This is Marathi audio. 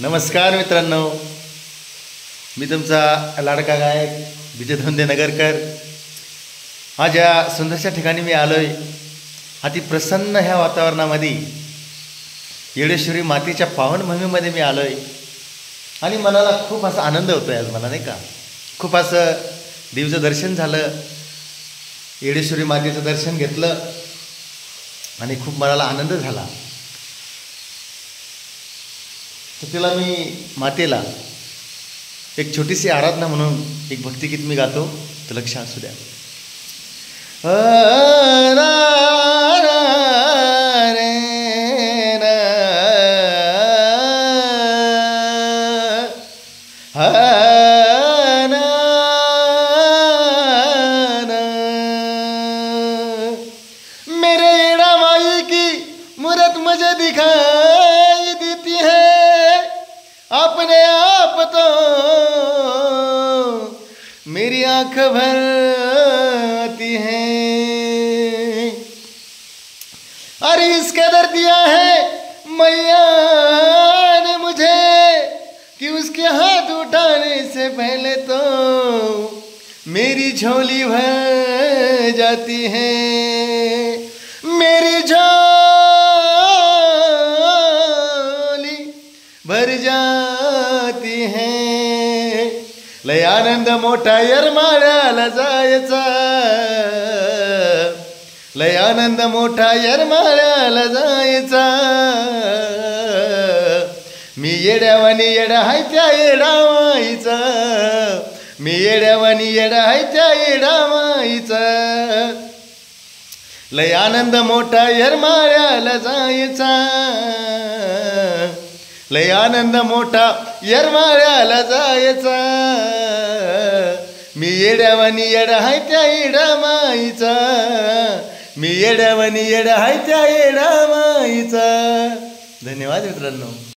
नमस्कार मित्रांनो, मी तुमचा लाडका गायक विजय धोंडे नगरकर। आज या सुंदरशा ठिकाणी मी आलोय। अति प्रसन्न ह्या वातावरणामध्ये येडेश्वरी मातेच्या पावन भूमीमध्ये मी आलोय आणि मनाला खूप असा आनंद होतोय। आज मला नाही का खूप असं देवीचं दर्शन झालं, येडेश्वरी मातेचं दर्शन घेतलं आणि खूप मनाला आनंद झाला। तर तिला मी मातेला एक छोटीशी आराधना म्हणून एक भक्तिगीत मी गातो, तर लक्ष असू द्या। मेरे एड़ा माई की मूरत मुझे दिखाई देती है, अपने आप तो मेरी आंख भरती है। अरे इस कदर दिया है मैया ने मुझे कि उसके हाथ उठाने से पहले तो मेरी झोली भर जाती है, मेरी झोली भर जाती है। लय आनंद मोठा येरमाळ्याला जायचा, लय आनंद मोठा येरमाळ्याला जायचा। मी येड्यावानी येडा हाय त्या येडामाईचा, मी येड्यावानी येडा हाय त्या येडामाईचा। लय आनंद मोठा येरमाळ्याला जायचा, लय आनंद मोठा येरमाळ्याला जायचा। मी येड्यावानी येडा हाय त्या येडामाईचा, मी येड्यावानी येडा हाय त्या येडामाईचा। धन्यवाद मित्रांनो।